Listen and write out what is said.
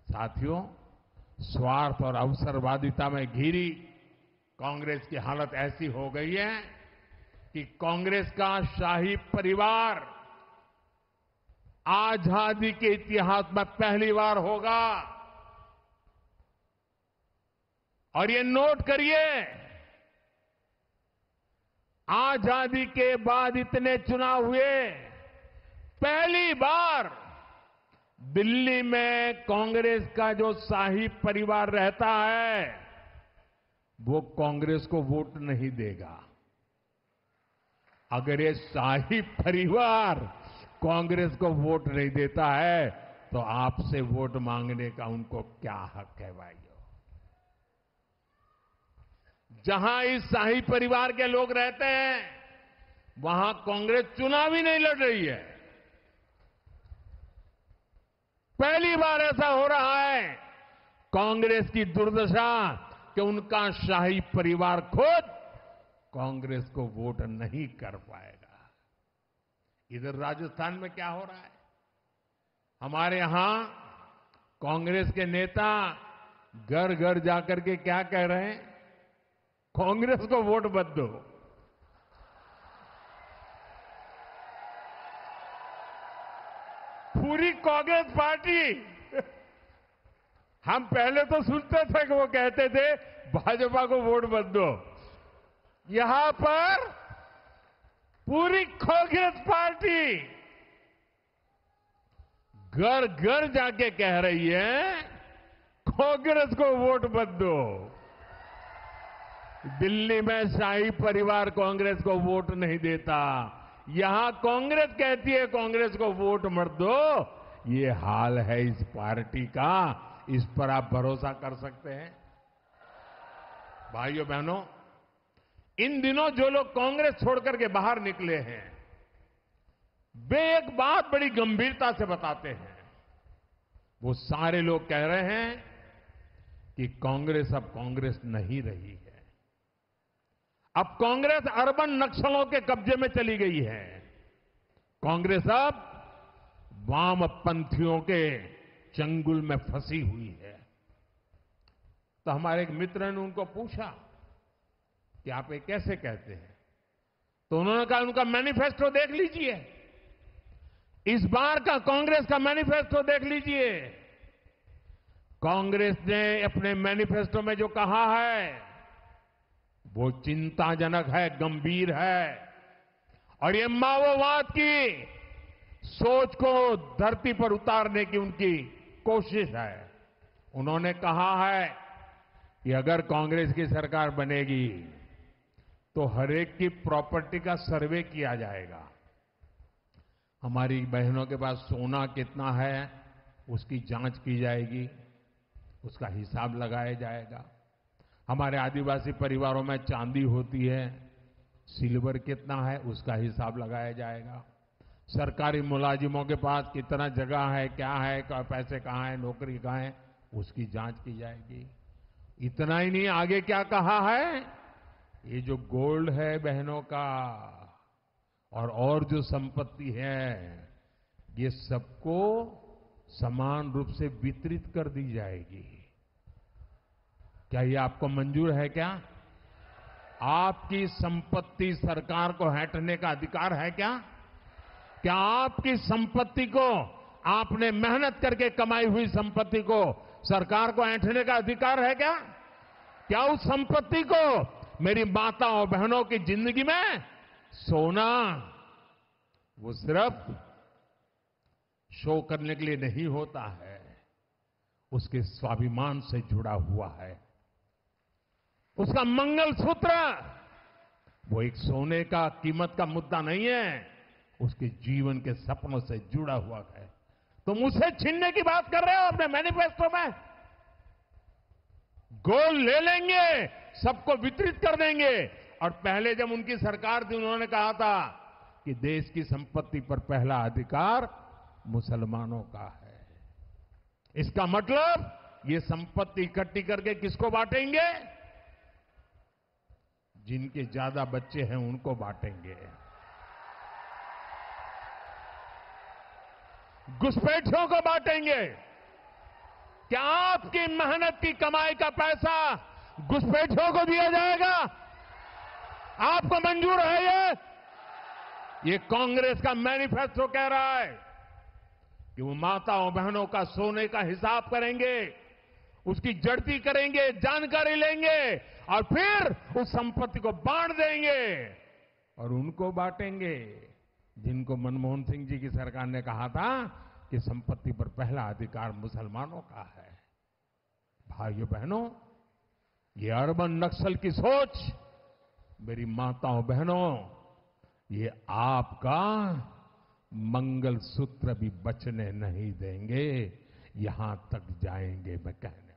साथियों, स्वार्थ और अवसरवादिता में घिरी कांग्रेस की हालत ऐसी हो गई है कि कांग्रेस का शाही परिवार आजादी के इतिहास में पहली बार होगा। और ये नोट करिए, आजादी के बाद इतने चुनाव हुए, पहली बार दिल्ली में कांग्रेस का जो शाही परिवार रहता है वो कांग्रेस को वोट नहीं देगा। अगर ये शाही परिवार कांग्रेस को वोट नहीं देता है तो आपसे वोट मांगने का उनको क्या हक है भाइयों? जहां इस शाही परिवार के लोग रहते हैं वहां कांग्रेस चुनाव ही नहीं लड़ रही है। पहली बार ऐसा हो रहा है। कांग्रेस की दुर्दशा कि उनका शाही परिवार खुद कांग्रेस को वोट नहीं कर पाएगा। इधर राजस्थान में क्या हो रहा है? हमारे यहां कांग्रेस के नेता घर घर जाकर के क्या कह रहे हैं? कांग्रेस को वोट मत दो। पूरी कांग्रेस पार्टी, हम पहले तो सुनते थे कि वो कहते थे भाजपा को वोट मत दो। यहां पर पूरी कांग्रेस पार्टी घर घर जाके कह रही है कांग्रेस को वोट मत दो। दिल्ली में शाही परिवार कांग्रेस को वोट नहीं देता, यहां कांग्रेस कहती है कांग्रेस को वोट मत दो। ये हाल है इस पार्टी का, इस पर आप भरोसा कर सकते हैं? भाइयों बहनों, इन दिनों जो लोग कांग्रेस छोड़कर के बाहर निकले हैं वे एक बात बड़ी गंभीरता से बताते हैं। वो सारे लोग कह रहे हैं कि कांग्रेस अब कांग्रेस नहीं रही है। अब कांग्रेस अर्बन नक्सलों के कब्जे में चली गई है। कांग्रेस अब वामपंथियों के चंगुल में फंसी हुई है। तो हमारे एक मित्र ने उनको पूछा कि आप ये कैसे कहते हैं? तो उन्होंने कहा उनका मैनिफेस्टो देख लीजिए, इस बार का कांग्रेस का मैनिफेस्टो देख लीजिए। कांग्रेस ने अपने मैनिफेस्टो में जो कहा है वो चिंताजनक है, गंभीर है। और ये माओवाद की सोच को धरती पर उतारने की उनकी कोशिश है। उन्होंने कहा है कि अगर कांग्रेस की सरकार बनेगी तो हरेक की प्रॉपर्टी का सर्वे किया जाएगा। हमारी बहनों के पास सोना कितना है उसकी जांच की जाएगी, उसका हिसाब लगाया जाएगा। हमारे आदिवासी परिवारों में चांदी होती है, सिल्वर कितना है उसका हिसाब लगाया जाएगा। सरकारी मुलाजिमों के पास कितना जगह है, क्या है, पैसे कहां है, नौकरी कहां है, उसकी जांच की जाएगी। इतना ही नहीं, आगे क्या कहा है? ये जो गोल्ड है बहनों का और जो संपत्ति है ये सबको समान रूप से वितरित कर दी जाएगी। क्या ये आपको मंजूर है? क्या आपकी संपत्ति सरकार को हड़पने का अधिकार है? क्या आपकी संपत्ति को, आपने मेहनत करके कमाई हुई संपत्ति को सरकार को ऐंठने का अधिकार है? क्या उस संपत्ति को मेरी माताओं बहनों की जिंदगी में सोना वो सिर्फ शो करने के लिए नहीं होता है, उसके स्वाभिमान से जुड़ा हुआ है। उसका मंगलसूत्र वो एक सोने का कीमत का मुद्दा नहीं है, उसके जीवन के सपनों से जुड़ा हुआ है। तुम उसे छीनने की बात कर रहे हो अपने मैनिफेस्टो में? गोल्ड ले लेंगे, सबको वितरित कर देंगे। और पहले जब उनकी सरकार थी उन्होंने कहा था कि देश की संपत्ति पर पहला अधिकार मुसलमानों का है। इसका मतलब ये संपत्ति इकट्ठी करके किसको बांटेंगे? जिनके ज्यादा बच्चे हैं उनको बांटेंगे। घुसपैठियों को बांटेंगे। क्या आपकी मेहनत की कमाई का पैसा घुसपैठियों को दिया जाएगा? आपको मंजूर है ये कांग्रेस का मैनिफेस्टो कह रहा है कि वो माताओं बहनों का सोने का हिसाब करेंगे, उसकी जड़ती करेंगे, जानकारी लेंगे और फिर उस संपत्ति को बांट देंगे और उनको बांटेंगे जिनको मनमोहन सिंह जी की सरकार ने कहा था कि संपत्ति पर पहला अधिकार मुसलमानों का है। भाइयों बहनों, ये अर्बन नक्सल की सोच मेरी माताओं बहनों, ये आपका मंगलसूत्र भी बचने नहीं देंगे, यहां तक जाएंगे मैं कहने